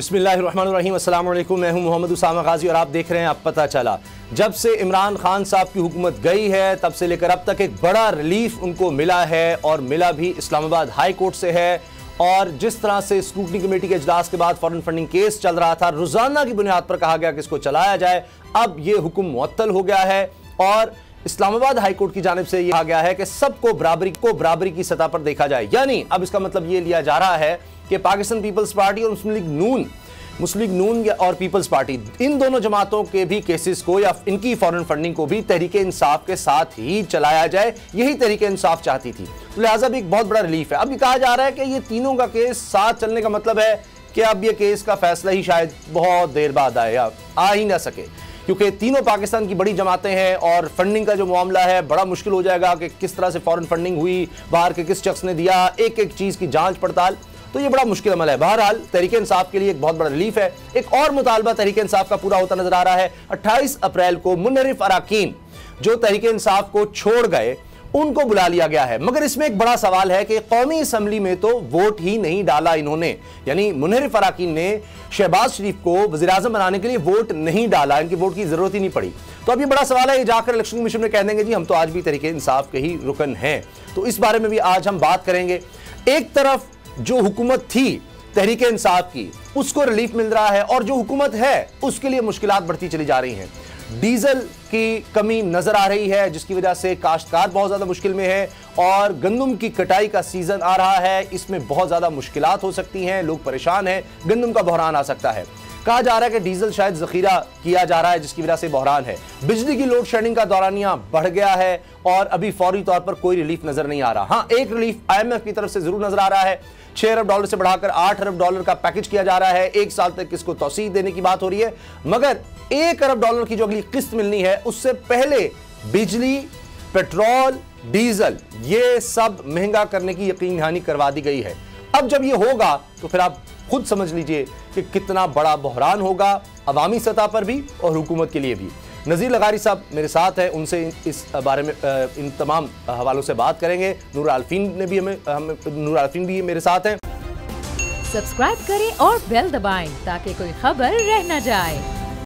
बिस्मिल्लाहिर्रहमानिर्रहीम, अस्सलाम वालेकुम। मैं हूं मोहम्मद उसामा गाजी और आप देख रहे हैं अब पता चला। जब से इमरान खान साहब की हुकूमत गई है तब से लेकर अब तक एक बड़ा रिलीफ उनको मिला है और मिला भी इस्लामाबाद हाई कोर्ट से है। और जिस तरह से स्क्रूटनी कमेटी के इजलास के बाद फॉरेन फंडिंग केस चल रहा था, रोजाना की बुनियाद पर कहा गया कि इसको चलाया जाए, अब यह हुक्म मुअत्तल हो गया है और इस्लामाबाद हाई कोर्ट की जानिब से यह कहा गया है कि सबको बराबरी की सतह पर देखा जाए। यानी अब इसका मतलब यह लिया जा रहा है कि पाकिस्तान पीपल्स पार्टी और मुस्लिम लीग नून और पीपल्स पार्टी, इन दोनों जमातों के भी केसेस को या इनकी फॉरेन फंडिंग को भी तहरीक इंसाफ के साथ ही चलाया जाए। यही तहरीक इंसाफ चाहती थी, तो लिहाजा भी एक बहुत बड़ा रिलीफ है। अब ये कहा जा रहा है कि ये तीनों का केस साथ चलने का मतलब है कि अब ये केस का फैसला ही शायद बहुत देर बाद आए या आ ही ना सके, क्योंकि तीनों पाकिस्तान की बड़ी जमातें हैं और फंडिंग का जो मामला है बड़ा मुश्किल हो जाएगा कि किस तरह से फॉरेन फंडिंग हुई, बाहर के किस शख्स ने दिया, एक एक चीज की जांच पड़ताल, तो ये बड़ा मुश्किल अमल है। बहरहाल तहरीक इंसाफ के लिए एक बहुत बड़ा रिलीफ है। एक और मुतालबा तहरीक इंसाफ का पूरा होता नजर आ रहा है। 28 अप्रैल को मुनहरिफ अराकीन जो तहरीक इंसाफ को छोड़ गए उनको बुला लिया गया है, मगर इसमें एक बड़ा सवाल है कि कौमी असम्बली में तो वोट ही नहीं डाला इन्होंने, यानी मुनहरिफ अराकीन ने शहबाज शरीफ को वज़ीर-ए-आज़म बनाने के लिए वोट नहीं डाला, इनकी वोट की जरूरत ही नहीं पड़ी। तो अब ये बड़ा सवाल है, ये जाकर इलेक्शन कमीशन में कह देंगे जी हम तो आज भी तहरीक इंसाफ के ही रुकन हैं। तो इस बारे में भी आज हम बात करेंगे। एक तरफ जो हुकूमत थी तहरीक इंसाफ की, उसको रिलीफ मिल रहा है और जो हुकूमत है उसके लिए मुश्किलात बढ़ती चली जा रही हैं। डीजल की कमी नजर आ रही है जिसकी वजह से काश्तकार बहुत ज्यादा मुश्किल में है और गंदम की कटाई का सीजन आ रहा है, इसमें बहुत ज्यादा मुश्किलात हो सकती हैं, लोग परेशान हैं, गंदम का बहरान आ सकता है। कहा जा रहा है कि डीजल शायद जखीरा किया जा रहा है जिसकी वजह से बहरान है। बिजली की लोड शेडिंग का दौरानिया बढ़ गया है और अभी फौरी तौर पर कोई रिलीफ नजर नहीं आ रहा। हाँ, एक रिलीफ IMF की तरफ से जरूर नजर आ रहा है। 6 अरब डॉलर से बढ़ाकर 8 अरब डॉलर का पैकेज किया जा रहा है, 1 साल तक इसको तौसीह देने की बात हो रही है, मगर 1 अरब डॉलर की जो अगली किस्त मिलनी है उससे पहले बिजली, पेट्रोल, डीजल ये सब महंगा करने की यकीन दहानी करवा दी गई है। अब जब ये होगा तो फिर आप खुद समझ लीजिए कि कितना बड़ा बहरान होगा अवामी सतह पर भी और हुकूमत के लिए भी। नज़ीर लगारी साहब मेरे साथ हैं, उनसे इस बारे में इन तमाम हवालों से बात करेंगे। नूर आलफीन भी मेरे साथ हैं। सब्सक्राइब करें और बेल दबाएं ताकि कोई खबर रह न जाए।